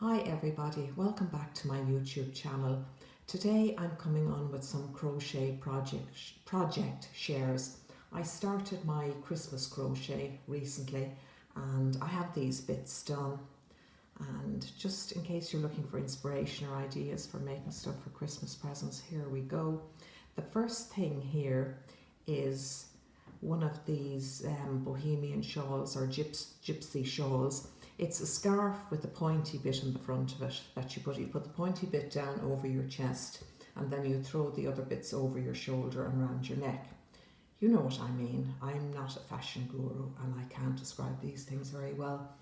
Hi everybody, welcome back to my YouTube channel. Today I'm coming on with some crochet project shares. I started my Christmas crochet recently and I have these bits done, and just in case you're looking for inspiration or ideas for making stuff for Christmas presents, here we go. The first thing here is one of these bohemian shawls or gypsy shawls. It's a scarf with a pointy bit in the front of it that you put the pointy bit down over your chest and then you throw the other bits over your shoulder and around your neck. You know what I mean. I'm not a fashion guru and I can't describe these things very well.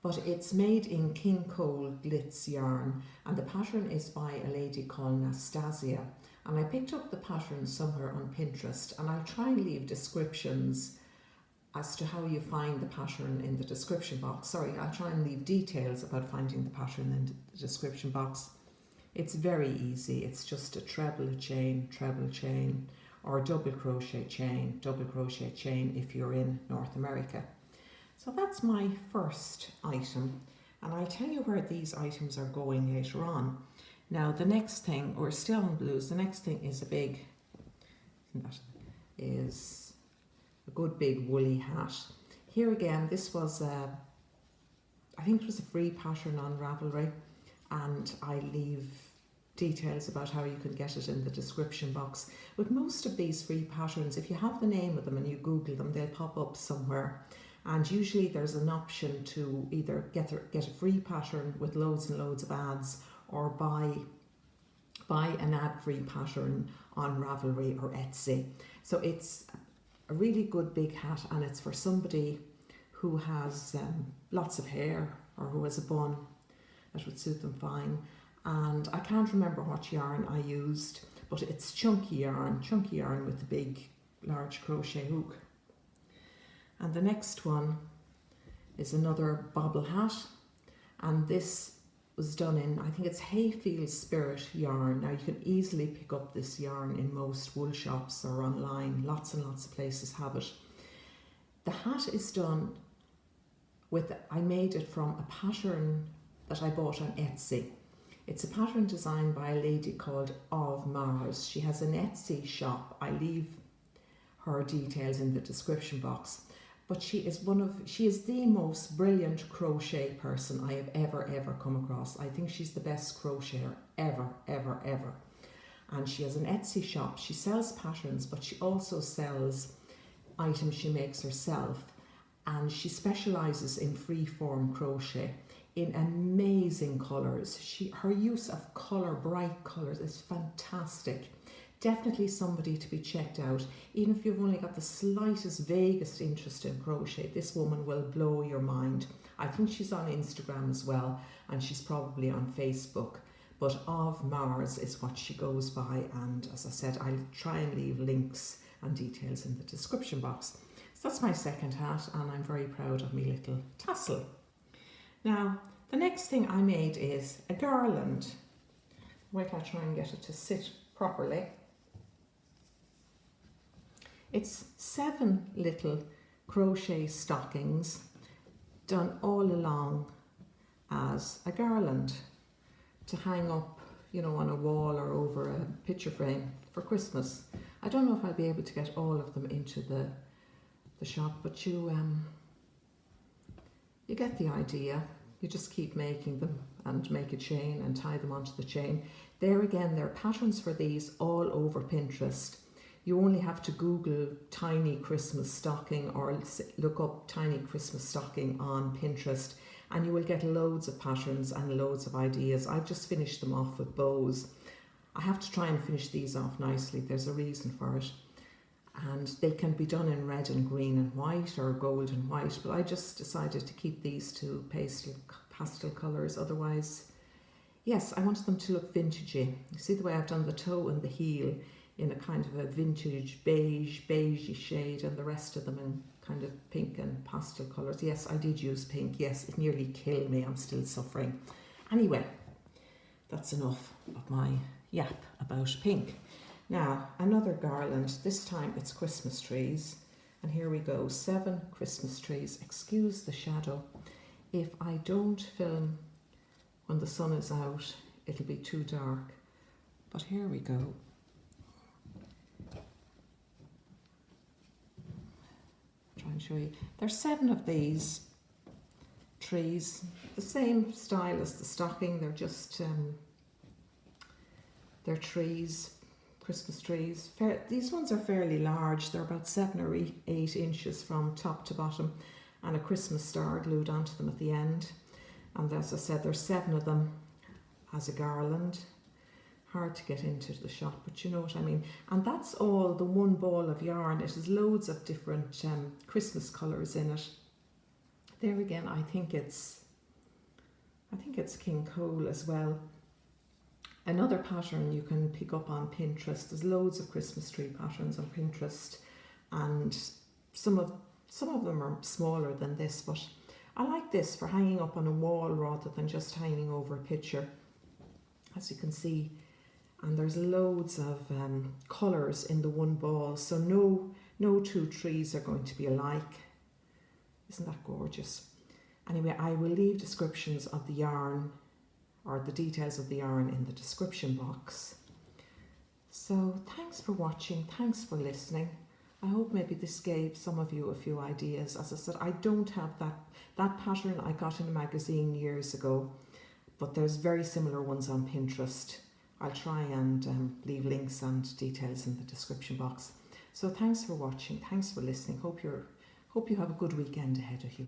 But it's made in King Cole Glitz yarn and the pattern is by a lady called Nastasia. And I picked up the pattern somewhere on Pinterest, and I'll try and leave descriptions as to how you find the pattern in the description box. Sorry, I'll try and leave details about finding the pattern in the description box. It's very easy. It's just a treble chain, or double crochet chain if you're in North America. So that's my first item, and I'll tell you where these items are going later on. Now the next thing, we're still on blues, the next thing is a good big woolly hat. Here again, this was I think it was a free pattern on Ravelry, and I leave details about how you can get it in the description box. With most of these free patterns, if you have the name of them and you Google them, they'll pop up somewhere. And usually there's an option to either get a free pattern with loads and loads of ads, or buy an ad-free pattern on Ravelry or Etsy. So it's a really good big hat, and it's for somebody who has lots of hair or who has a bun. That would suit them fine. And I can't remember what yarn I used, but it's chunky yarn with a big large crochet hook. And the next one is another bobble hat, and this was done in, I think it's Hayfield Spirit yarn. Now you can easily pick up this yarn in most wool shops or online. Lots and lots of places have it. The hat is done with, I made it from a pattern that I bought on Etsy. It's a pattern designed by a lady called Of Mars. She has an Etsy shop. I leave her details in the description box. But she is the most brilliant crochet person I have ever come across. I think she's the best crocheter ever. And she has an Etsy shop. She sells patterns, but she also sells items she makes herself. And she specializes in freeform crochet in amazing colors. Her use of bright colors is fantastic. Definitely somebody to be checked out. Even if you've only got the slightest, vaguest interest in crochet, this woman will blow your mind. I think she's on Instagram as well, and she's probably on Facebook. But Of Mars is what she goes by, and as I said, I'll try and leave links and details in the description box. So that's my second hat, and I'm very proud of my little tassel. Now, the next thing I made is a garland. Wait till I try and get it to sit properly. It's 7 little crochet stockings done all along as a garland to hang up, you know, on a wall or over a picture frame for Christmas. I don't know if I'll be able to get all of them into the shop, but you get the idea. You just keep making them and make a chain and tie them onto the chain. There again, there are patterns for these all over Pinterest. You only have to Google tiny Christmas stocking or look up tiny Christmas stocking on Pinterest, and you will get loads of patterns and loads of ideas. I've just finished them off with bows. I have to try and finish these off nicely. There's a reason for it. And they can be done in red and green and white or gold and white, but I just decided to keep these to pastel colours. Otherwise, yes, I wanted them to look vintagey. You see the way I've done the toe and the heel in a kind of a vintage beigey shade, and the rest of them in kind of pink and pastel colours. Yes, I did use pink. Yes, it nearly killed me. I'm still suffering. Anyway, that's enough of my yap about pink. Now, another garland. This time it's Christmas trees. And here we go, 7 Christmas trees. Excuse the shadow. If I don't film when the sun is out, it'll be too dark. But here we go. Try and show you. There's 7 of these trees, the same style as the stocking. They're just they're trees, Christmas trees. These ones are fairly large. They're about 7 or 8 inches from top to bottom, and a Christmas star glued onto them at the end. And as I said, there's 7 of them as a garland. Hard to get into the shop, but you know what I mean. And that's all the one ball of yarn. It has loads of different Christmas colours in it. There again, I think it's King Cole as well. Another pattern you can pick up on Pinterest. There's loads of Christmas tree patterns on Pinterest, and some of them are smaller than this, but I like this for hanging up on a wall rather than just hanging over a picture, as you can see. And there's loads of colours in the one ball, so no 2 trees are going to be alike. Isn't that gorgeous? Anyway, I will leave descriptions of the yarn, or the details of the yarn, in the description box. So thanks for watching, thanks for listening. I hope maybe this gave some of you a few ideas. As I said, I don't have that pattern I got in a magazine years ago, but there's very similar ones on Pinterest. I'll try and leave links and details in the description box. So thanks for watching, thanks for listening. Hope you have a good weekend ahead of you.